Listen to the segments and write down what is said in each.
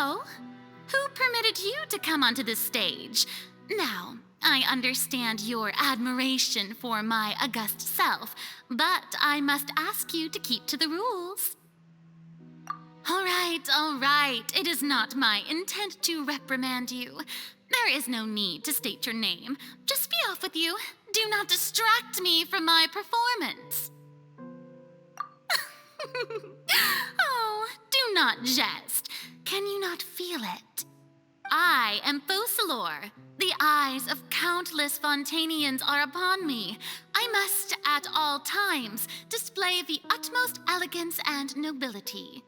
So, who permitted you to come onto this stage? Now, I understand your admiration for my august self, but I must ask you to keep to the rules. All right. It is not my intent to reprimand you. There is no need to state your name. Just be off with you. Do not distract me from my performance. Oh, do not jest. Can you not feel it? I am Focalor. The eyes of countless Fontainians are upon me. I must, at all times, display the utmost elegance and nobility.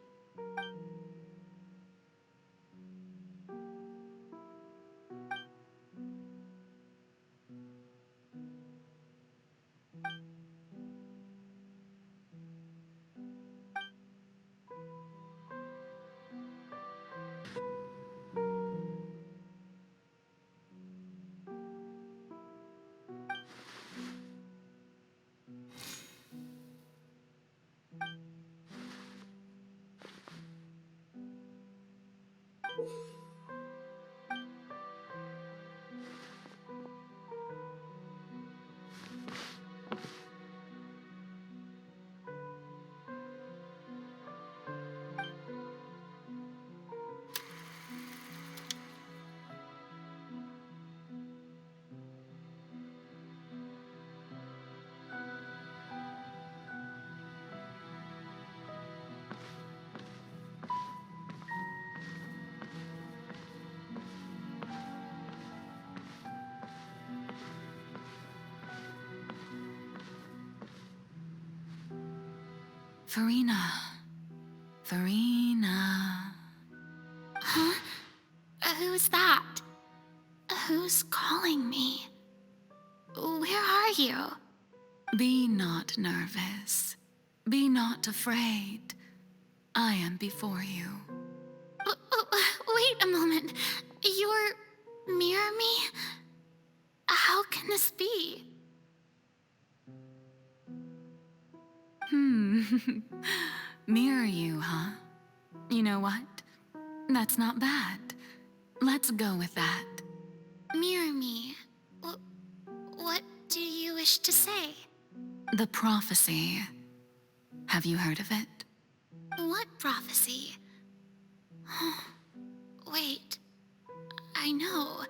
Farina. Huh? Who's that? Who's calling me? Where are you? Be not nervous. Be not afraid. I am before you. Wait a moment. You're near me? How can this be? Mirror you, huh? You know what? That's not bad. Let's go with that. Mirror me? What do you wish to say? The prophecy. Have you heard of it? What prophecy? Wait. I know.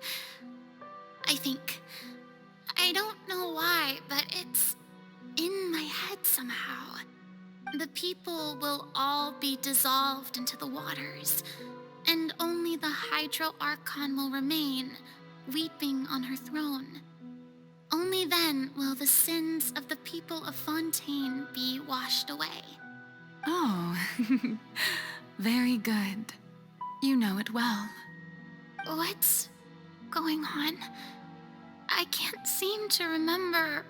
I think. I don't know why, but it's in my head somehow. The people will all be dissolved into the waters, and only the Hydro Archon will remain, weeping on her throne. Only then will the sins of the people of Fontaine be washed away. Oh, very good. You know it well. What's going on? I can't seem to remember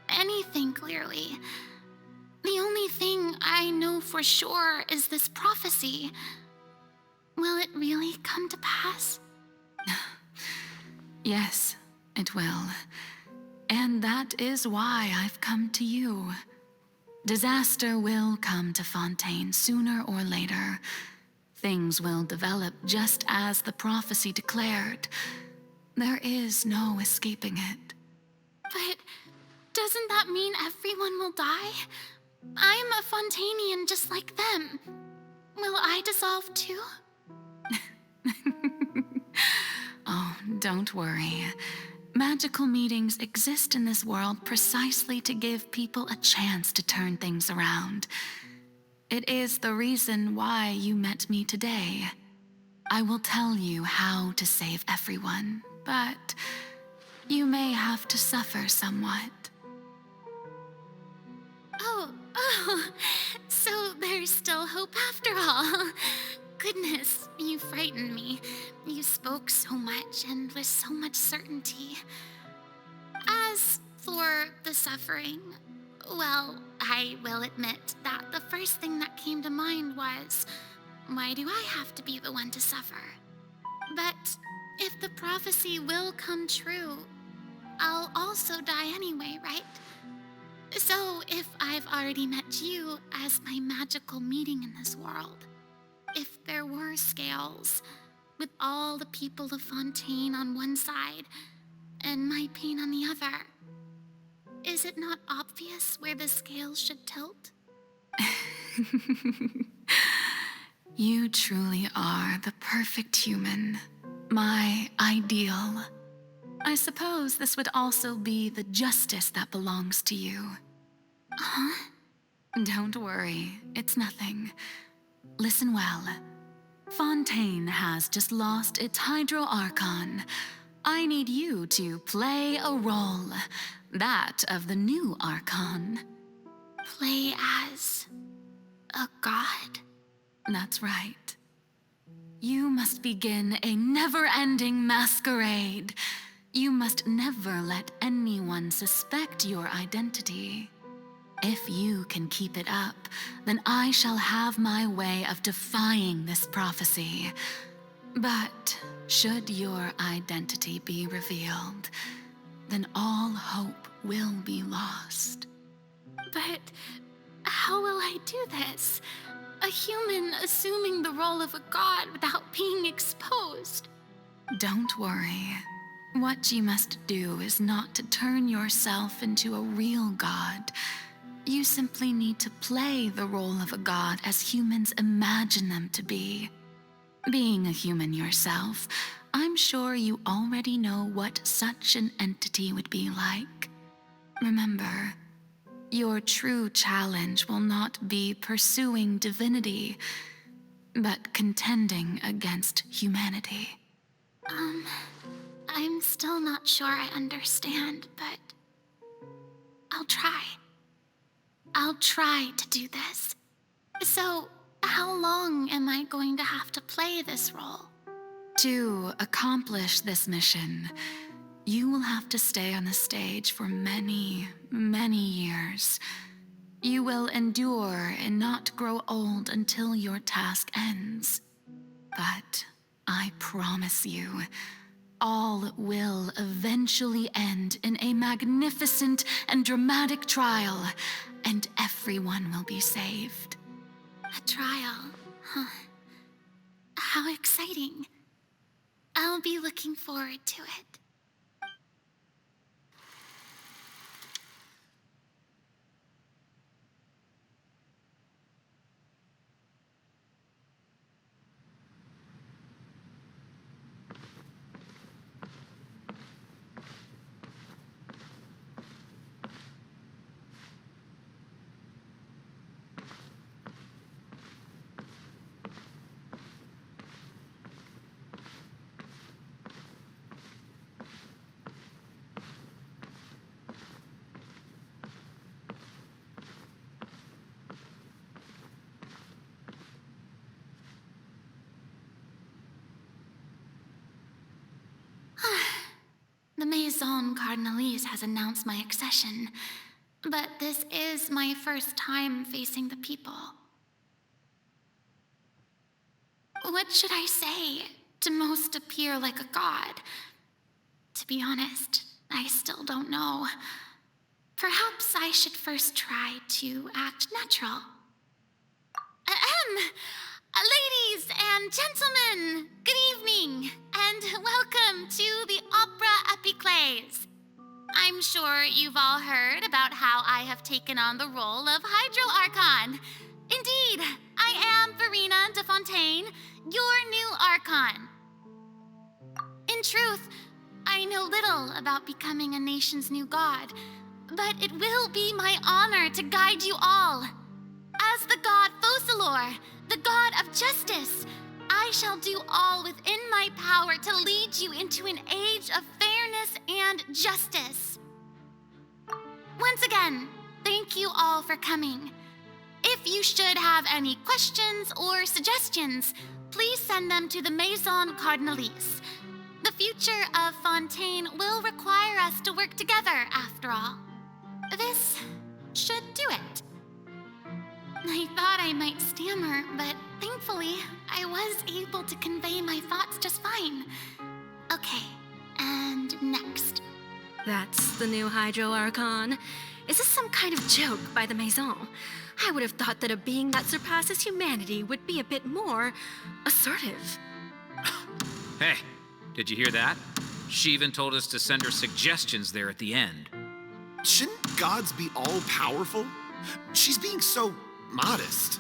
anything clearly. The only thing I know for sure is this prophecy. Will it really come to pass? Yes, it will. And that is why I've come to you. Disaster will come to Fontaine sooner or later. Things will develop just as the prophecy declared. There is no escaping it. But doesn't that mean everyone will die? I'm a Fontainian just like them. Will I dissolve too? Oh, don't worry. Magical meetings exist in this world precisely to give people a chance to turn things around. It is the reason why you met me today. I will tell you how to save everyone, but you may have to suffer somewhat. Oh, so there's still hope after all. Goodness, you frightened me. You spoke so much and with so much certainty. As for the suffering, well, I will admit that the first thing that came to mind was, why do I have to be the one to suffer? But if the prophecy will come true, I'll also die anyway, right? So if I've already met you as my magical meeting in this world, if there were scales, with all the people of Fontaine on one side and my pain on the other, is it not obvious where the scales should tilt? You truly are the perfect human, my ideal. I suppose this would also be the justice that belongs to you. Huh? Don't worry, it's nothing. Listen well. Fontaine has just lost its Hydro Archon. I need you to play a role, that of the new Archon. Play as a god? That's right. You must begin a never-ending masquerade. You must never let anyone suspect your identity. If you can keep it up, then I shall have my way of defying this prophecy. But should your identity be revealed, then all hope will be lost. But how will I do this? A human assuming the role of a god without being exposed. Don't worry. What you must do is not to turn yourself into a real god. You simply need to play the role of a god as humans imagine them to be. Being a human yourself, I'm sure you already know what such an entity would be like. Remember, your true challenge will not be pursuing divinity, but contending against humanity. I'm still not sure I understand, but I'll try. I'll try to do this. So, how long am I going to have to play this role? To accomplish this mission, you will have to stay on the stage for many, many years. You will endure and not grow old until your task ends. But I promise you, all will eventually end in a magnificent and dramatic trial, and everyone will be saved. A trial, huh? How exciting. I'll be looking forward to it. The Maison Cardinalise has announced my accession, but this is my first time facing the people. What should I say to most appear like a god? To be honest, I still don't know. Perhaps I should first try to act natural. Ladies and gentlemen, good evening, and welcome to the Opera Epiclese. I'm sure you've all heard about how I have taken on the role of Hydro Archon. Indeed, I am Verena de Fontaine, your new Archon. In truth, I know little about becoming a nation's new god, but it will be my honor to guide you all. As the god Focalor, the god of justice, I shall do all within my power to lead you into an age of fairness and justice. Once again, thank you all for coming. If you should have any questions or suggestions, please send them to the Maison Cardinalise. The future of Fontaine will require us to work together, after all. This should do it. I thought I might stammer, but thankfully, I was able to convey my thoughts just fine. Okay, and next. That's the new Hydro Archon. Is this some kind of joke by the Maison? I would have thought that a being that surpasses humanity would be a bit more assertive. Hey, did you hear that? She even told us to send her suggestions there at the end. Shouldn't gods be all-powerful? She's being so modest.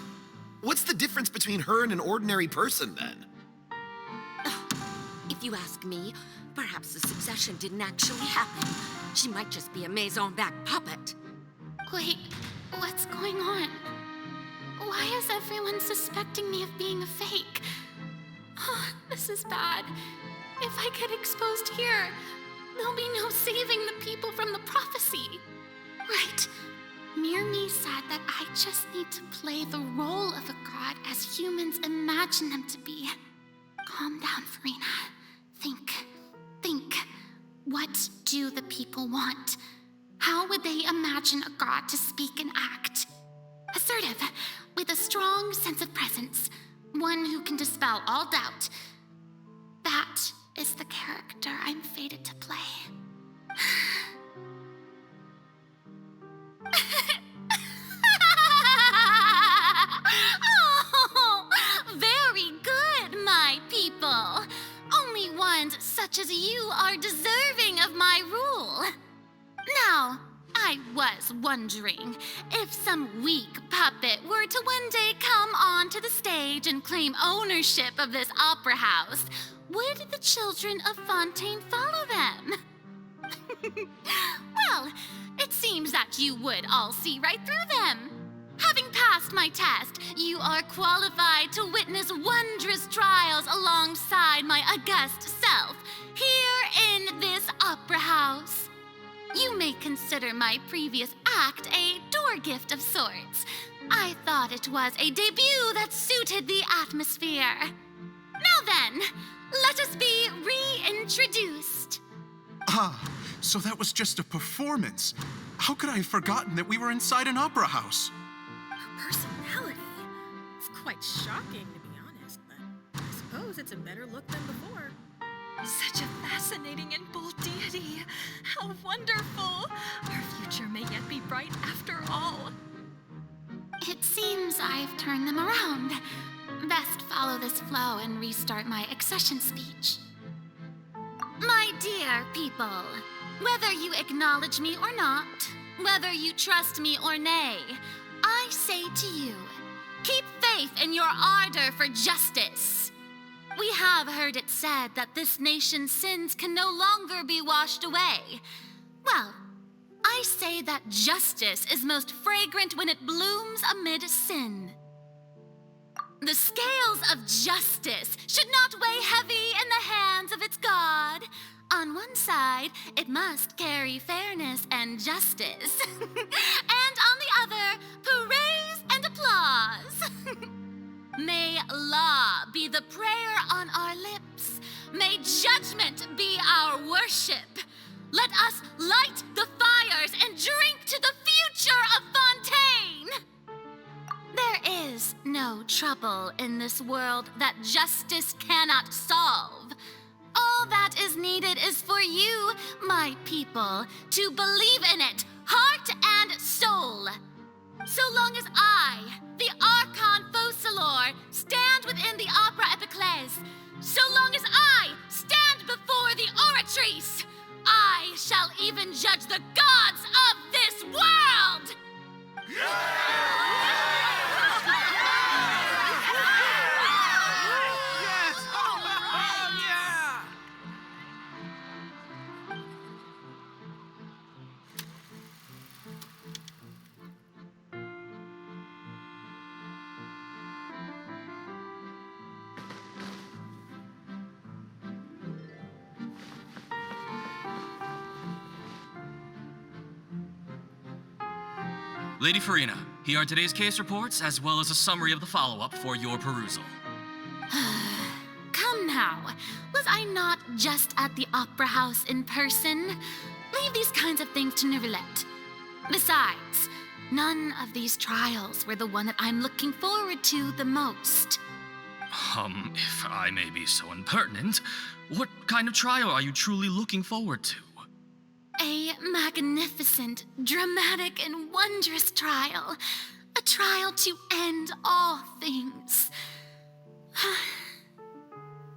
What's the difference between her and an ordinary person, then? If you ask me, perhaps the succession didn't actually happen. She might just be a maison back puppet. Wait, what's going on? Why is everyone suspecting me of being a fake? Oh, this is bad. If I get exposed here, there'll be no saving the people from the prophecy. Right. Mirmi said that I just need to play the role of a god as humans imagine them to be. Calm down, Farina. Think. What do the people want? How would they imagine a god to speak and act? Assertive, with a strong sense of presence. One who can dispel all doubt. That is the character I'm fated to play. Oh, very good, my people. Only ones such as you are deserving of my rule. Now, I was wondering if some weak puppet were to one day come onto the stage and claim ownership of this opera house, would the children of Fontaine follow them? Well, it seems that you would all see right through them. Having passed my test, you are qualified to witness wondrous trials alongside my august self, here in this opera house. You may consider my previous act a door gift of sorts. I thought it was a debut that suited the atmosphere. Now then, let us be reintroduced. Ah, so that was just a performance. How could I have forgotten that we were inside an opera house? Her personality. It's quite shocking, to be honest, but I suppose it's a better look than before. Such a fascinating and bold deity. How wonderful. Our future may yet be bright after all. It seems I've turned them around. Best follow this flow and restart my accession speech. My dear people, whether you acknowledge me or not, whether you trust me or nay, I say to you, keep faith in your ardor for justice. We have heard it said that this nation's sins can no longer be washed away. Well, I say that justice is most fragrant when it blooms amid sin. The scales of justice should not weigh heavy in the hands of its God. On one side, it must carry fairness and justice. And on the other, praise and applause. May law be the prayer on our lips. May judgment be our worship. Let us light the fires and drink to the future of Fontaine. There is no trouble in this world that justice cannot solve. All that is needed is for you, my people, to believe in it, heart and soul. So long as I, the Archon Focalor, stand within the Opera Epiclese, so long as I stand before the Oratrice, I shall even judge the gods of this world! Lady Farina, here are today's case reports, as well as a summary of the follow-up for your perusal. Come now, was I not just at the Opera House in person? Leave these kinds of things to Neuvillette. Besides, none of these trials were the one that I'm looking forward to the most. If I may be so impertinent, what kind of trial are you truly looking forward to? A magnificent, dramatic, and wondrous trial. A trial to end all things.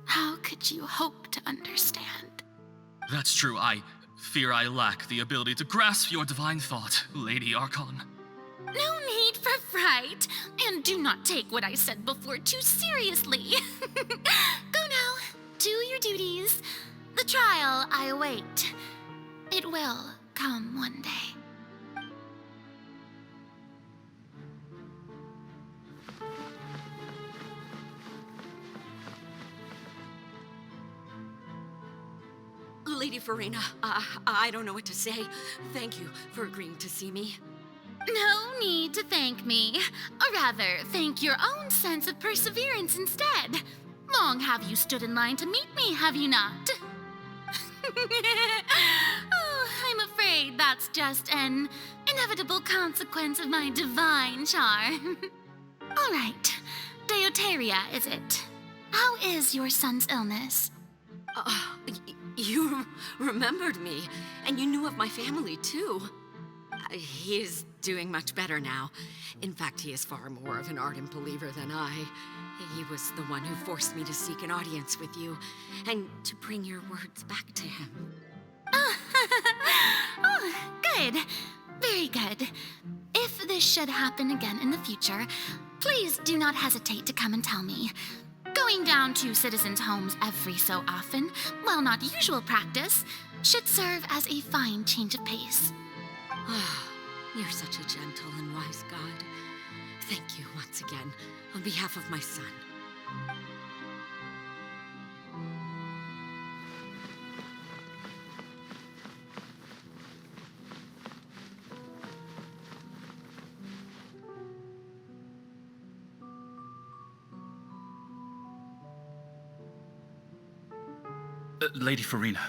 How could you hope to understand? That's true. I fear I lack the ability to grasp your divine thought, Lady Archon. No need for fright, and do not take what I said before too seriously. Go now, do your duties. The trial I await. It will come one day. Lady Farina, I don't know what to say. Thank you for agreeing to see me. No need to thank me. Or rather, thank your own sense of perseverance instead. Long have you stood in line to meet me, have you not? Oh, I'm afraid that's just an inevitable consequence of my divine charm. All right, Deoteria, is it? How is your son's illness? You remembered me, and you knew of my family, too. He is doing much better now. In fact, he is far more of an ardent believer than I. He was the one who forced me to seek an audience with you, and to bring your words back to him. Oh, good. Very good. If this should happen again in the future, please do not hesitate to come and tell me. Going down to citizens' homes every so often, while not usual practice, should serve as a fine change of pace. You're such a gentle and wise God. Thank you once again, on behalf of my son. Lady Farina,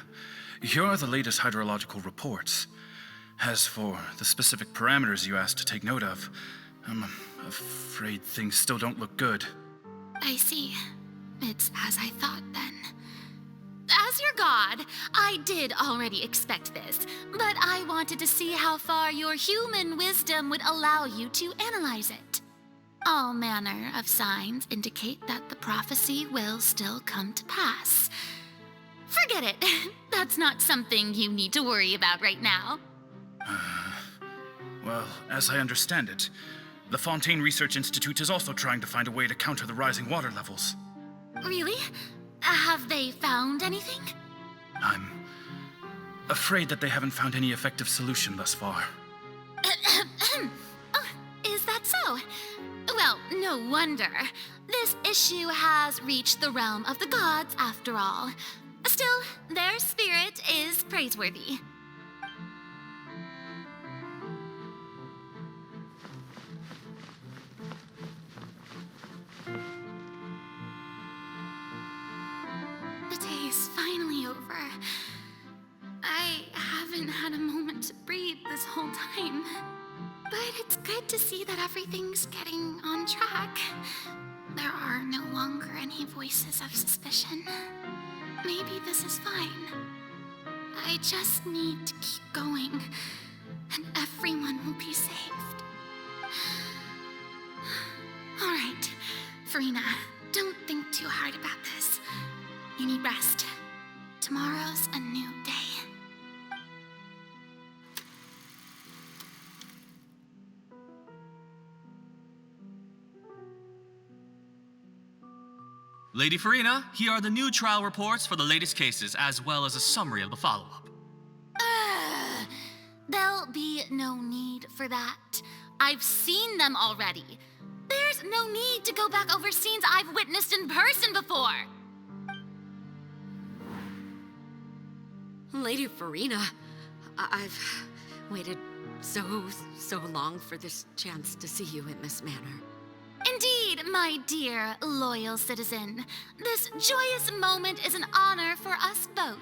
here are the latest hydrological reports. As for the specific parameters you asked to take note of, I'm afraid things still don't look good. I see. It's as I thought then. As your god, I did already expect this, but I wanted to see how far your human wisdom would allow you to analyze it. All manner of signs indicate that the prophecy will still come to pass. Forget it. That's not something you need to worry about right now. Well, as I understand it, the Fontaine Research Institute is also trying to find a way to counter the rising water levels. Really? Have they found anything? I'm afraid that they haven't found any effective solution thus far. Oh, is that so? Well, no wonder. This issue has reached the realm of the gods, after all. Still, their spirit is praiseworthy. The day is finally over. I haven't had a moment to breathe this whole time. But it's good to see that everything's getting on track. There are no longer any voices of suspicion. Maybe this is fine. I just need to keep going, and everyone will be saved. All right, Farina, don't think too hard about this. You need rest. Tomorrow's a new day. Lady Farina, here are the new trial reports for the latest cases, as well as a summary of the follow-up. There'll be no need for that. I've seen them already. There's no need to go back over scenes I've witnessed in person before. Lady Farina, I've waited so long for this chance to see you in this manner. Indeed, my dear, loyal citizen. This joyous moment is an honor for us both.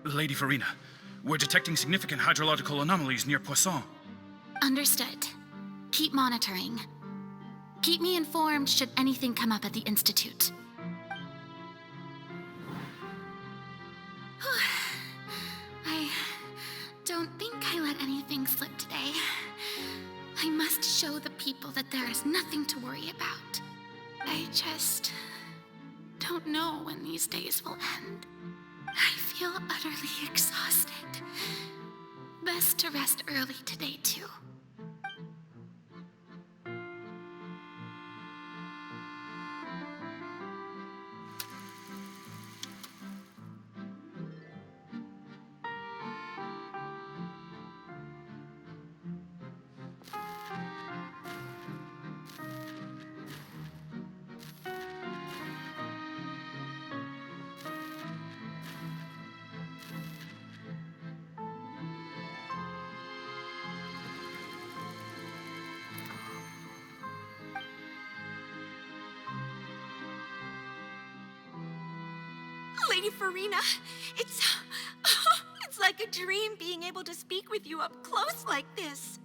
Lady Farina, we're detecting significant hydrological anomalies near Poisson. Understood. Keep monitoring. Keep me informed should anything come up at the Institute. I don't think I We must show the people that there is nothing to worry about. I just don't know when these days will end. I feel utterly exhausted. Best to rest early today, too. Lady Farina, it's like a dream being able to speak with you up close like this.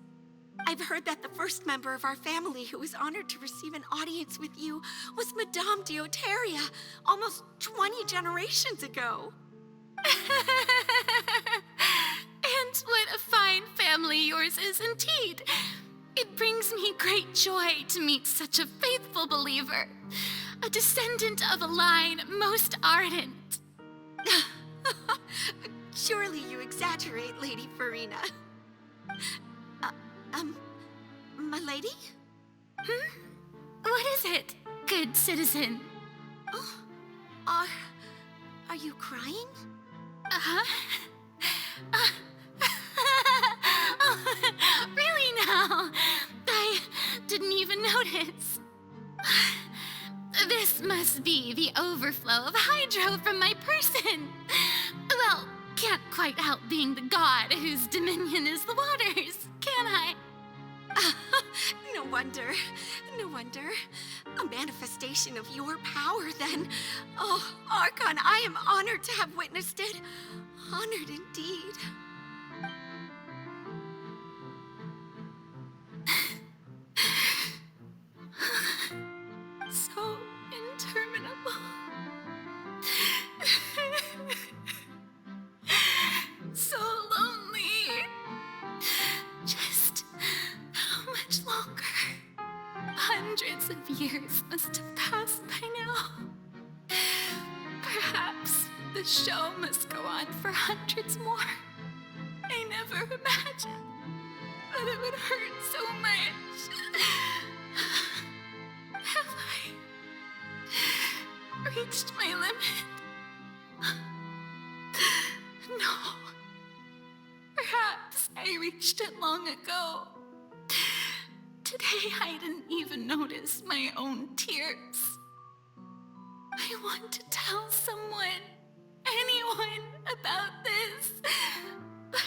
I've heard that the first member of our family who was honored to receive an audience with you was Madame Dioteria, almost 20 generations ago. And what a fine family yours is indeed. It brings me great joy to meet such a faithful believer, a descendant of a line most ardent. Surely you exaggerate, Lady Farina. My lady? What is it, good citizen? Oh, are you crying? Really now? I didn't even notice. This must be the overflow of hydro from my person. Well, can't quite help being the god whose dominion is the waters, can I? No wonder. No wonder. A manifestation of your power, then. Oh, Archon, I am honored to have witnessed it. Honored indeed. So interminable. So lonely. Just how much longer? Hundreds of years must have passed by now. Perhaps the show must go on for hundreds more. I never imagined that it would hurt so much. Have I reached my limit? No. Perhaps I reached it long ago. Today I didn't even notice my own tears. I want to tell someone, anyone, about this. But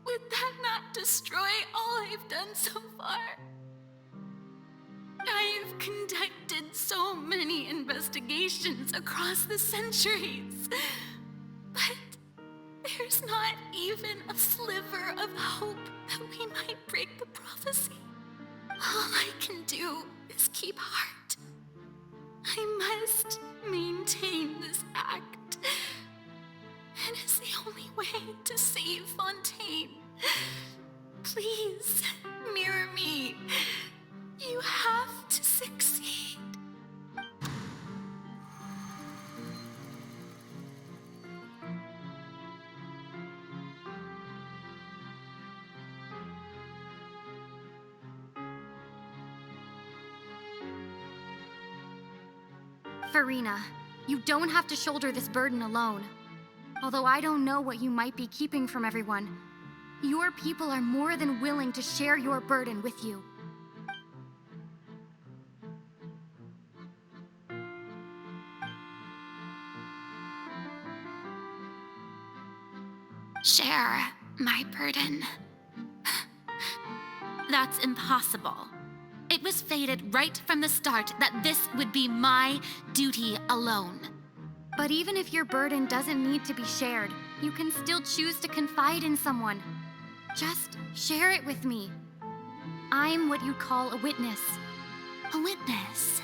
would that not destroy all I've done so far? I've conducted so many investigations across the centuries, but there's not even a sliver of hope that we might break the prophecy. All I can do is keep heart. I must maintain this act. It is the only way to save Fontaine. Please, mirror me. You have to succeed. Farina, you don't have to shoulder this burden alone. Although I don't know what you might be keeping from everyone, your people are more than willing to share your burden with you. Share my burden. That's impossible. It was fated right from the start that this would be my duty alone. But even if your burden doesn't need to be shared, you can still choose to confide in someone. Just share it with me. I'm what you'd call a witness. A witness?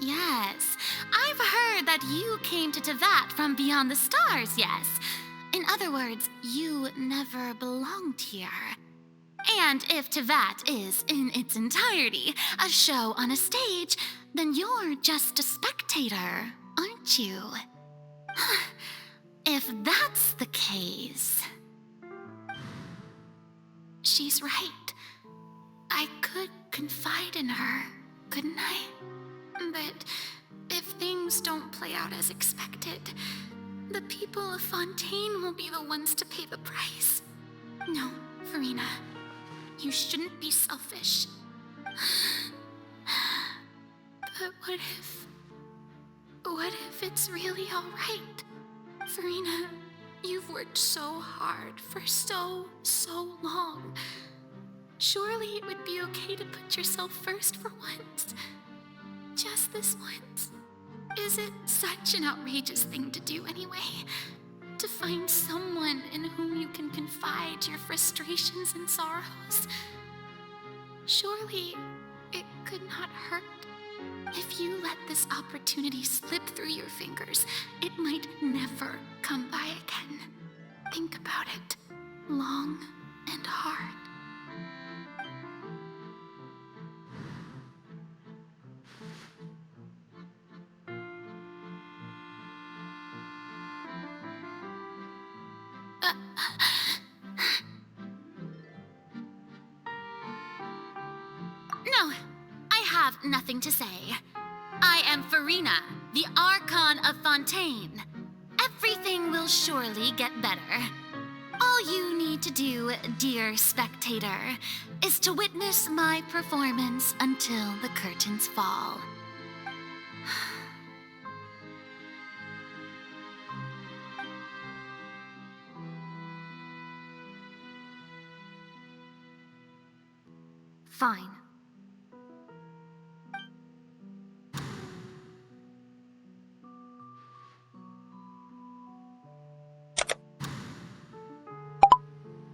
Yes, I've heard that you came to Tevat from beyond the stars, yes. In other words, you never belonged here. And if Tevat is, in its entirety, a show on a stage, then you're just a spectator, aren't you? If that's the case... She's right. I could confide in her, couldn't I? But if things don't play out as expected, the people of Fontaine will be the ones to pay the price. No, Farina, you shouldn't be selfish. But what if it's really all right? Farina, you've worked so hard for so long. Surely it would be okay to put yourself first for once. Just this once. Is it such an outrageous thing to do anyway? To find someone in whom you can confide your frustrations and sorrows? Surely it could not hurt. If you let this opportunity slip through your fingers, it might never come by again. Think about it long and hard. No, I have nothing to say. I am Farina, the Archon of Fontaine. Everything will surely get better. All you need to do, dear spectator, is to witness my performance until the curtains fall. Fine.